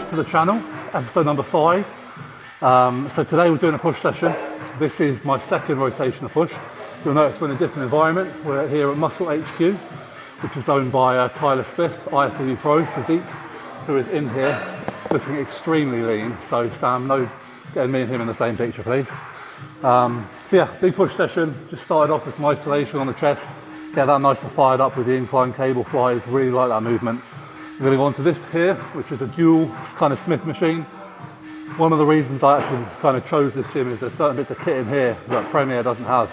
back to the channel, episode number 5. So today we're doing a push session. This is my second rotation of push. You'll notice we're in a different environment. We're here at Muscle HQ, which is owned by Tyler Smith, Ifbb Pro Physique, who is in here looking extremely lean. So Sam, no getting me and him in the same picture, please. So yeah, big push session. Just started off with some isolation on the chest, get that nice and fired up with the incline cable flies. Really like that movement. We're going to go on to this here, which is a dual kind of Smith machine. One of the reasons I actually kind of chose this gym is there's certain bits of kit in here that Premier doesn't have,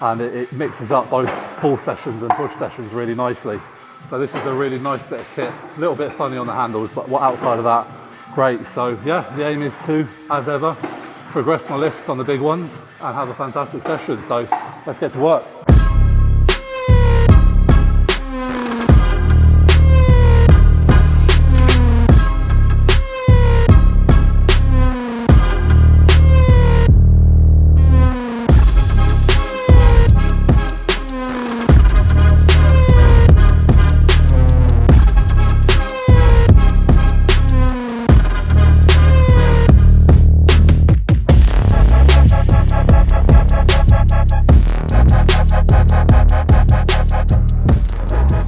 and it mixes up both pull sessions and push sessions really nicely. So this is a really nice bit of kit, a little bit funny on the handles, but outside of that, great. So yeah, the aim is to, as ever, progress my lifts on the big ones and have a fantastic session. So let's get to work.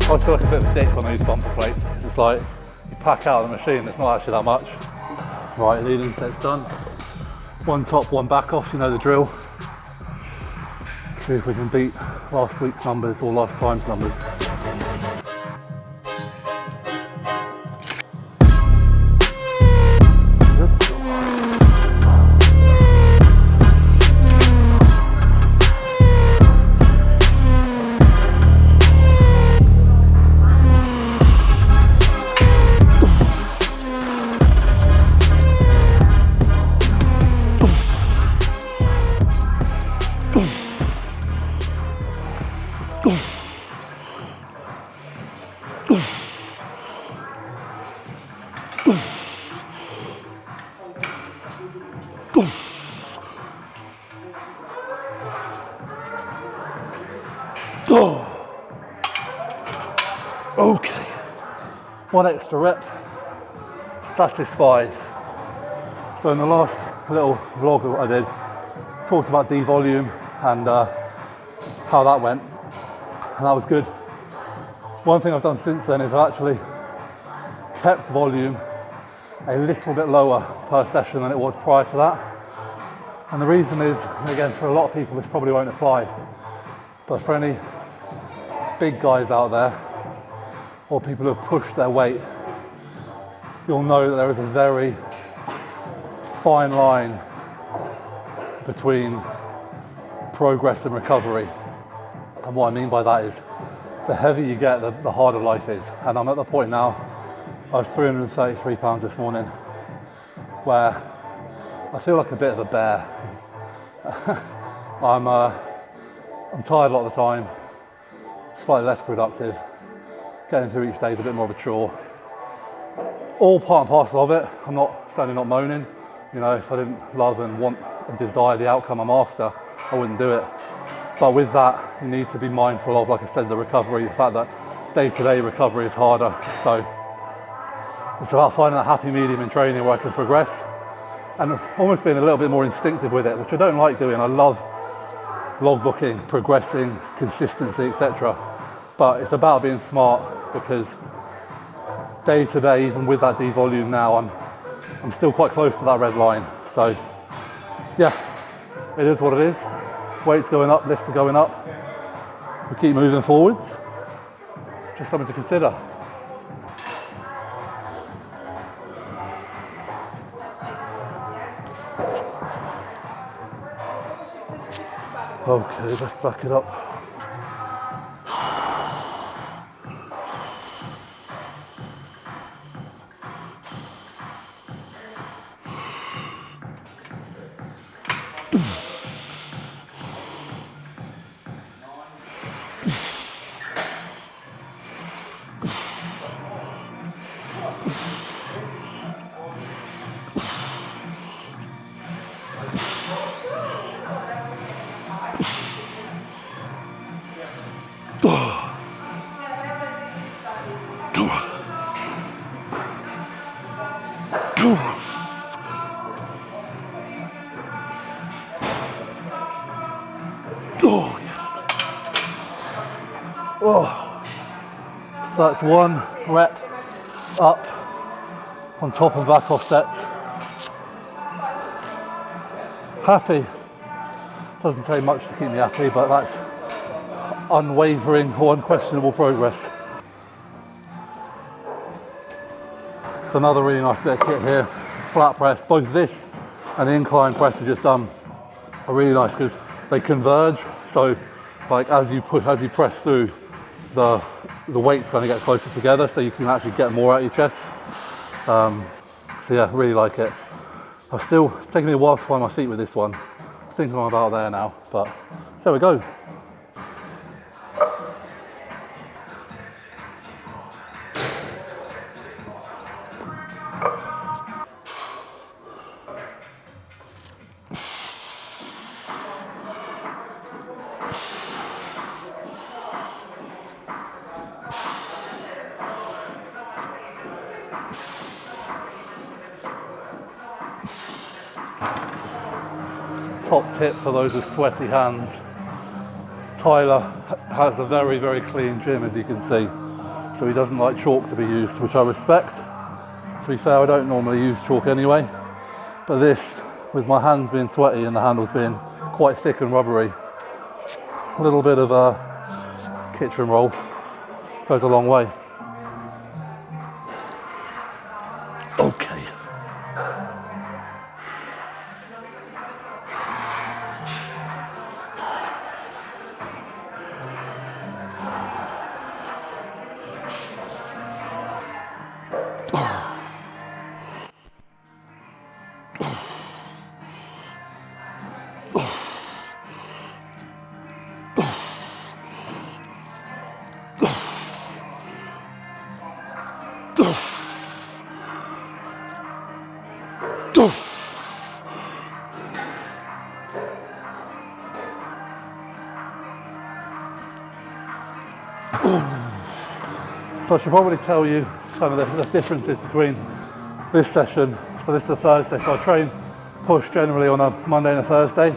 I always feel like a bit of a dick on these bumper plates. It's like you pack out of the machine, it's not actually that much. Right, leading set's done. One top, one back off, you know the drill. See if we can beat last week's numbers or last time's numbers. Oh, okay. One extra rep, satisfied. So in the last little vlog that I did, talked about devolume and how that went, and that was good. One thing I've done since then is I've actually kept volume a little bit lower per session than it was prior to that. And the reason is, again, for a lot of people this probably won't apply, but for any big guys out there or people who have pushed their weight, you'll know that there is a very fine line between progress and recovery. And what I mean by that is the heavier you get, the harder life is. And I'm at the point now, I was 333 pounds this morning, where I feel like a bit of a bear. I'm tired a lot of the time, slightly less productive. Getting through each day is a bit more of a chore. All part and parcel of it. I'm certainly not moaning. You know, if I didn't love and want and desire the outcome I'm after, I wouldn't do it. But with that, you need to be mindful of, like I said, the recovery, the fact that day-to-day recovery is harder. So it's about finding that happy medium in training where I can progress and almost being a little bit more instinctive with it, which I don't like doing. I love logbooking, progressing, consistency, etc. But it's about being smart, because day to day, even with that devolume now, I'm still quite close to that red line. So yeah, it is what it is. Weight's going up, lifts are going up. We keep moving forwards. Just something to consider. Okay, let's back it up. Come Oh. So that's 1 rep up on top and back offsets. Happy. Doesn't take much to keep me happy, but that's unwavering or unquestionable progress. It's another really nice bit of kit here. Flat press, both this and the incline press we just done are really nice because they converge. So like as you press through, the weight's going to get closer together, so you can actually get more out of your chest. So yeah, really like it. It's taking me a while to find my feet with this one. I think I'm about there now, but so it goes. Top tip for those with sweaty hands. Tyler has a very, very clean gym, as you can see. So he doesn't like chalk to be used, which I respect. To be fair, I don't normally use chalk anyway. But this, with my hands being sweaty and the handles being quite thick and rubbery, a little bit of a kitchen roll goes a long way. Okay. So I should probably tell you kind of the differences between this session. So this is a Thursday, so I train push generally on a Monday and a Thursday.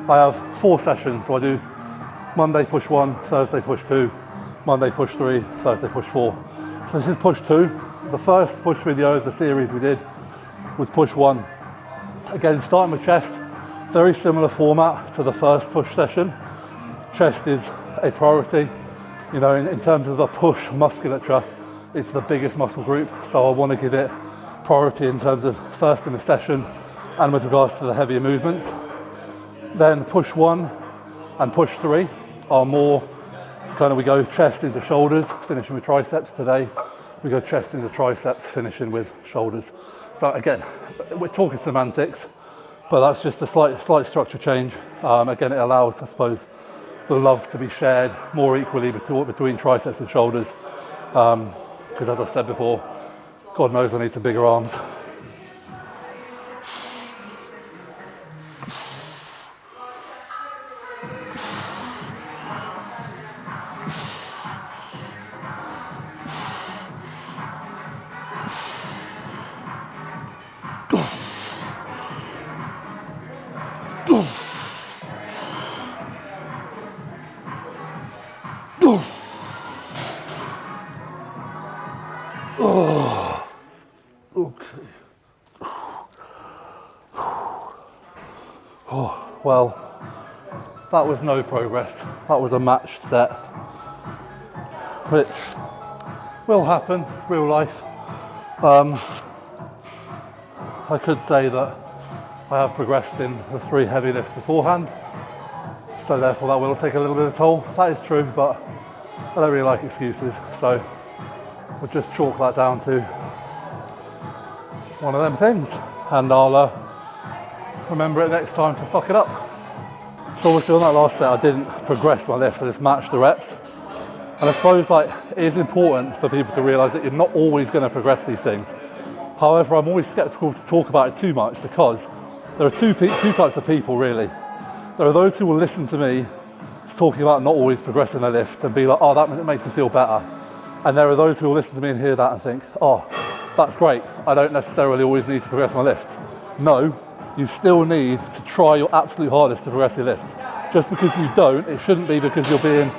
I have 4 sessions, so I do Monday push 1, Thursday push 2, Monday push 3, Thursday push 4. So this is push 2. The first push video of the series we did was push 1. Again, starting with chest, very similar format to the first push session. Chest is a priority. You know, in terms of the push musculature, it's the biggest muscle group, so I want to give it priority in terms of first in the session and with regards to the heavier movements. Then push 1 and push 3 are more kind of, we go chest into shoulders, finishing with triceps. Today we go chest into triceps, finishing with shoulders. So again, we're talking semantics, but that's just a slight structure change. Again, it allows, I suppose, the love to be shared more equally between triceps and shoulders. Because as I've said before, God knows I need some bigger arms. Well, that was no progress. That was a matched set, which will happen, real life. I could say that I have progressed in the 3 heavy lifts beforehand, so therefore that will take a little bit of a toll. That is true, but I don't really like excuses, so we'll just chalk that down to one of them things, and I'll remember it next time to fuck it up. So obviously on that last set I didn't progress my lift, so I just matched the reps. And I suppose like it is important for people to realise that you're not always going to progress these things. However, I'm always sceptical to talk about it too much because there are two types of people really. There are those who will listen to me talking about not always progressing their lift and be like, oh, that makes me feel better. And there are those who will listen to me and hear that and think, oh, that's great, I don't necessarily always need to progress my lifts. No. You still need to try your absolute hardest to progress your lifts. Just because you don't, it shouldn't be because you're being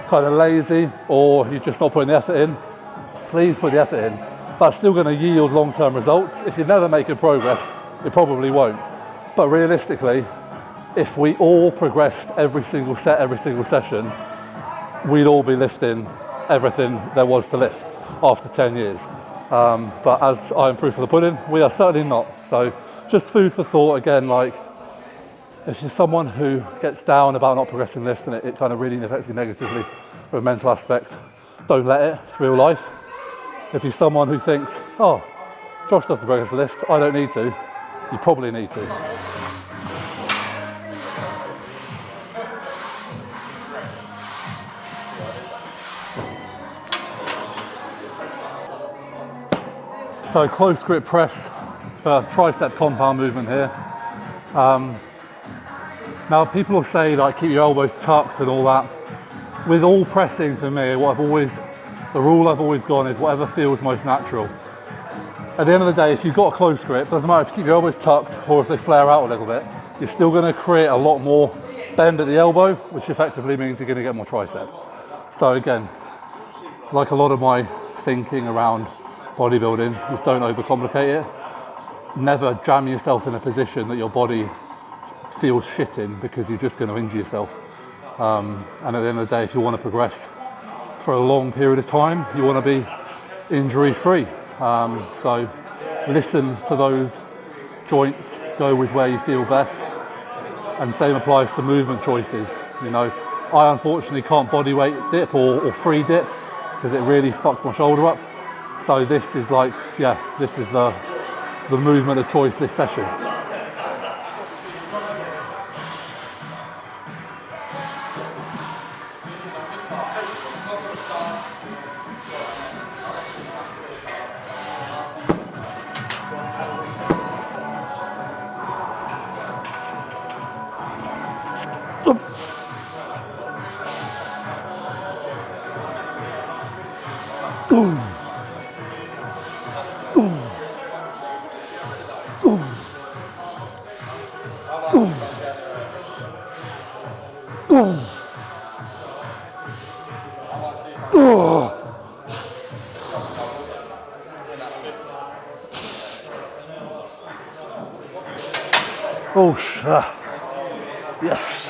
kind of lazy or you're just not putting the effort in, please put the effort in. That's still going to yield long-term results. If you're never making progress, it probably won't. But realistically, if we all progressed every single set, every single session, we'd all be lifting everything there was to lift after 10 years. But as I am proof of the pudding, we are certainly not. So just food for thought again, like if you're someone who gets down about not progressing lifts and it kind of really affects you negatively from a mental aspect, don't let it, it's real life. If you're someone who thinks, oh, Josh does the progress lift, I don't need to, you probably need to. So close grip press for tricep compound movement here. Now people will say like keep your elbows tucked and all that. With all pressing for me, the rule I've always gone is whatever feels most natural. At the end of the day, if you've got a close grip, doesn't matter if you keep your elbows tucked or if they flare out a little bit, you're still going to create a lot more bend at the elbow, which effectively means you're going to get more tricep. So again, like a lot of my thinking around bodybuilding is don't overcomplicate it. Never jam yourself in a position that your body feels shit in because you're just going to injure yourself. And at the end of the day, if you want to progress for a long period of time, you want to be injury free. So listen to those joints, go with where you feel best, and same applies to movement choices. You know, I unfortunately can't body weight dip or free dip because it really fucks my shoulder up. So this is like, yeah, this is the movement of choice this session. Yes.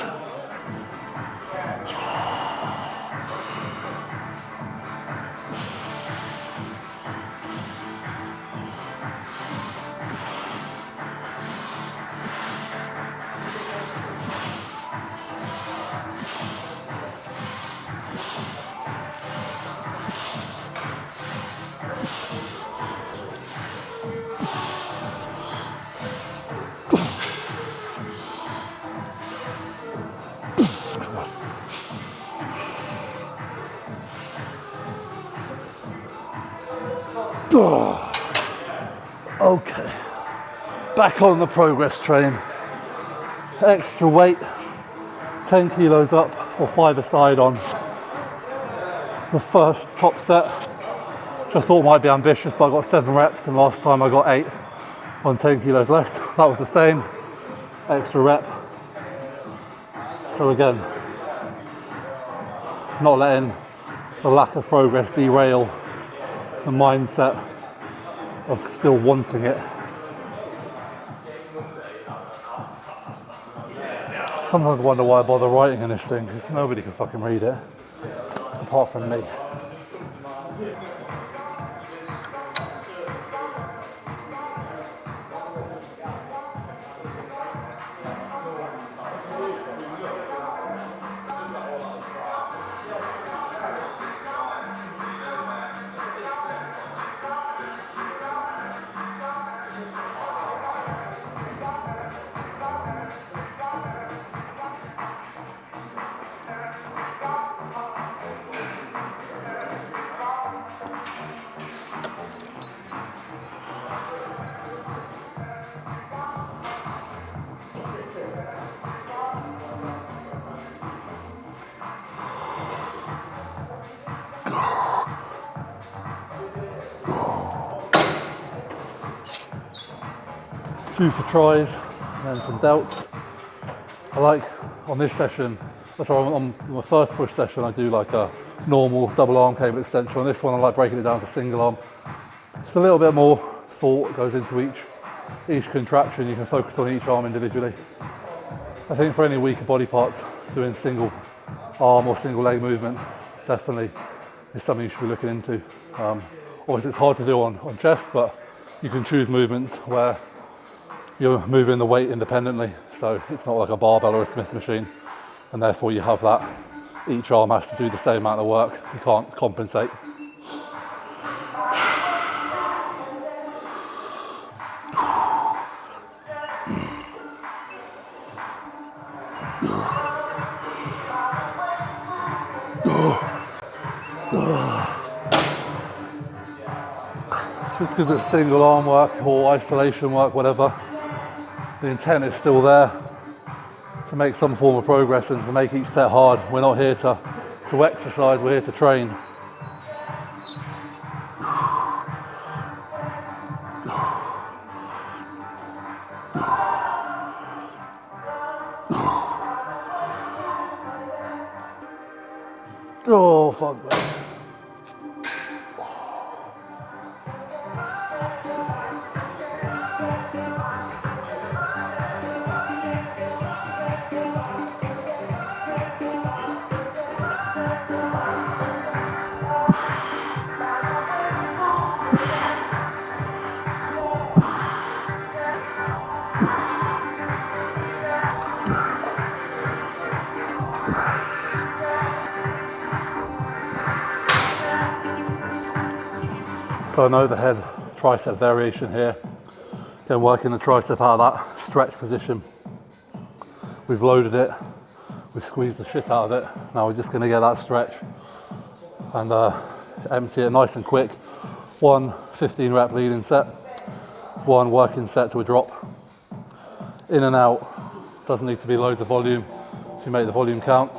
Okay, back on the progress train. Extra weight, 10 kilos up or 5 aside on the first top set, which I thought might be ambitious, but I got 7 reps and last time I got 8 on 10 kilos less. That was the same, extra rep. So again, not letting the lack of progress derail the mindset of still wanting it. Sometimes I wonder why I bother writing in this thing, because nobody can fucking read it, apart from me. Two for tries and then some delts. I like on this session That's why on my first push session I do like a normal double arm cable extension. On this one I like breaking it down to single arm. Just a little bit more thought goes into each contraction. You can focus on each arm individually. I think for any weaker body parts, doing single arm or single leg movement definitely is something you should be looking into. Obviously it's hard to do on chest, but you can choose movements where you're moving the weight independently, so it's not like a barbell or a Smith machine, and therefore you have that each arm has to do the same amount of work. You can't compensate. Just because it's single arm work or isolation work, whatever, the intent is still there to make some form of progress and to make each set hard. We're not here to exercise, we're here to train. Oh, fuck that. So an overhead tricep variation here. Then working the tricep out of that stretch position. We've loaded it, we've squeezed the shit out of it. Now we're just gonna get that stretch and empty it nice and quick. One 15 rep leading set, one working set to a drop. In and out, doesn't need to be loads of volume to make the volume count.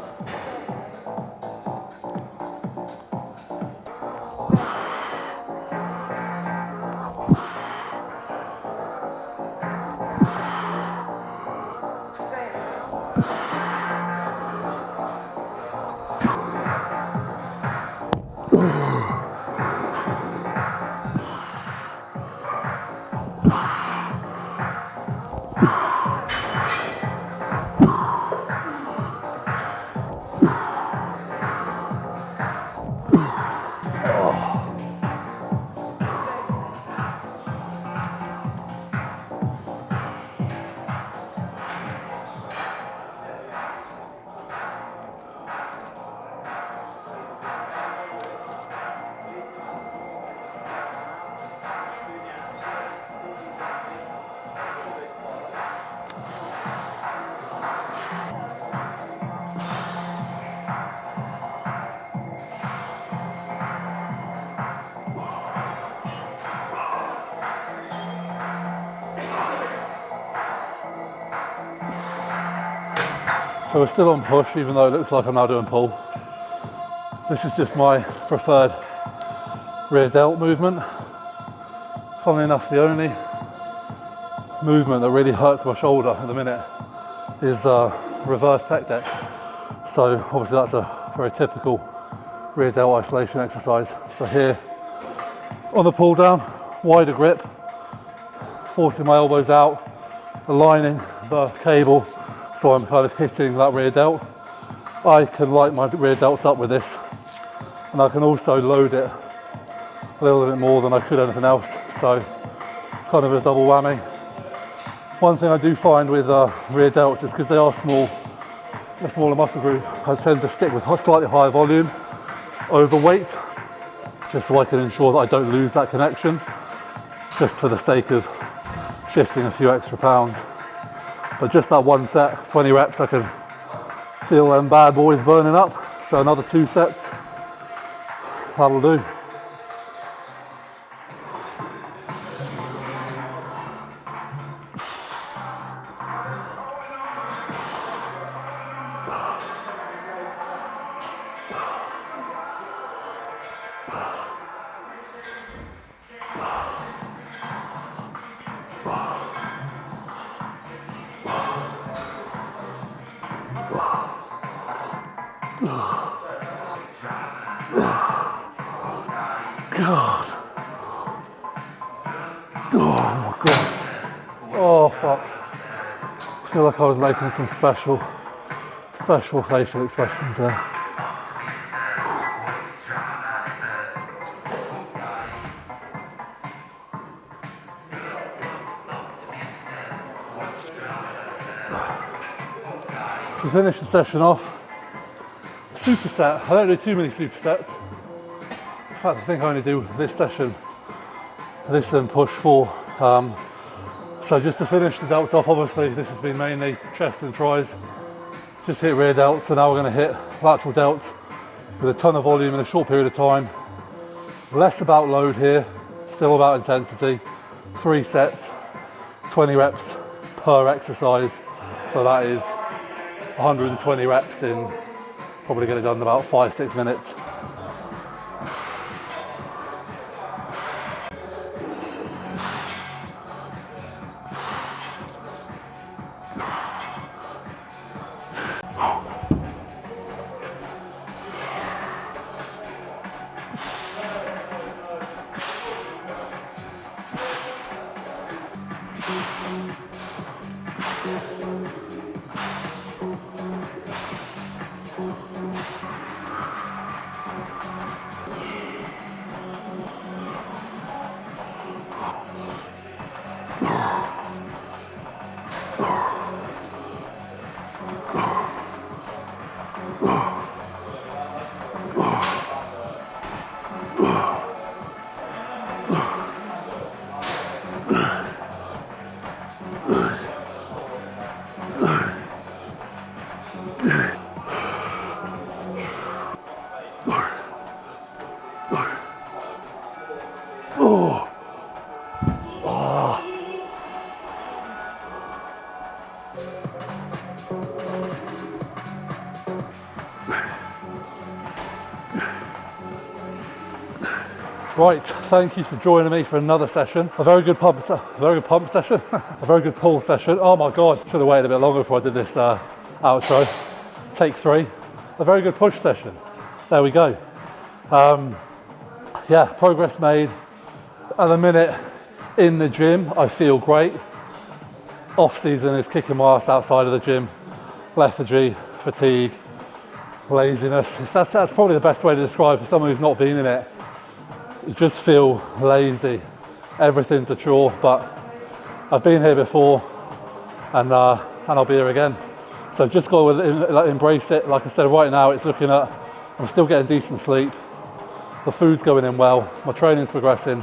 So we're still on push, even though it looks like I'm now doing pull. This is just my preferred rear delt movement. Funnily enough, the only movement that really hurts my shoulder at the minute is reverse pec deck. So obviously that's a very typical rear delt isolation exercise. So here on the pull down, wider grip, forcing my elbows out, aligning the cable so I'm kind of hitting that rear delt. I can light my rear delts up with this, and I can also load it a little bit more than I could anything else. So it's kind of a double whammy. One thing I do find with rear delts is because they are small, a smaller muscle group, I tend to stick with slightly higher volume over weight, just so I can ensure that I don't lose that connection, just for the sake of shifting a few extra pounds. But just that one set, 20 reps, I can feel them bad boys burning up. So another 2 sets, that'll do. God. Oh my God. Oh fuck. I feel like I was making some special facial expressions there. To finish the session off, superset. I don't do too many supersets. In fact, I think I only do this session, this and push 4. So just to finish the delts off, obviously this has been mainly chest and tries. Just hit rear delts, so now we're going to hit lateral delts with a ton of volume in a short period of time. Less about load here, still about intensity. 3 sets, 20 reps per exercise. So that is 120 reps in, probably get it done in about 5-6 minutes. Right, thank you for joining me for another session. A very good pump session, a very good pull session. Oh my God, should have waited a bit longer before I did this outro. Take 3, a very good push session. There we go. Yeah, progress made. At the minute in the gym, I feel great. Off season is kicking my ass outside of the gym. Lethargy, fatigue, laziness. That's probably the best way to describe for someone who's not been in it. You just feel lazy. Everything's a chore, but I've been here before, and I'll be here again. So just got to embrace it. Like I said, right now it's looking at, I'm still getting decent sleep. The food's going in well. My training's progressing.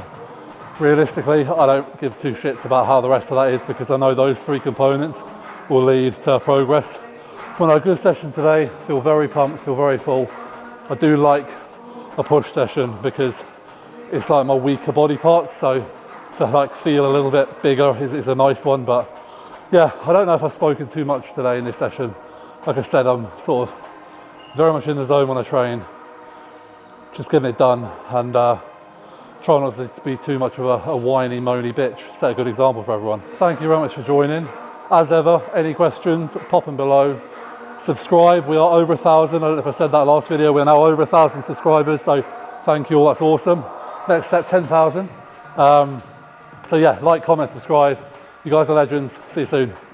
Realistically, I don't give 2 shits about how the rest of that is, because I know those 3 components will lead to progress. When I had a good session today, feel very pumped, feel very full. I do like a push session because it's like my weaker body parts, so to like feel a little bit bigger is a nice one. But yeah, I don't know if I've spoken too much today in this session. Like I said, I'm sort of very much in the zone when I train, just getting it done, and try not to be too much of a whiny, moany bitch. Set a good example for everyone. Thank you very much for joining. As ever, any questions, pop them below. Subscribe, we are over 1,000. I don't know if I said that last video, we're now over 1,000 subscribers, so thank you all, that's awesome. Next step, 10,000. So yeah, like, comment, subscribe. You guys are legends. See you soon.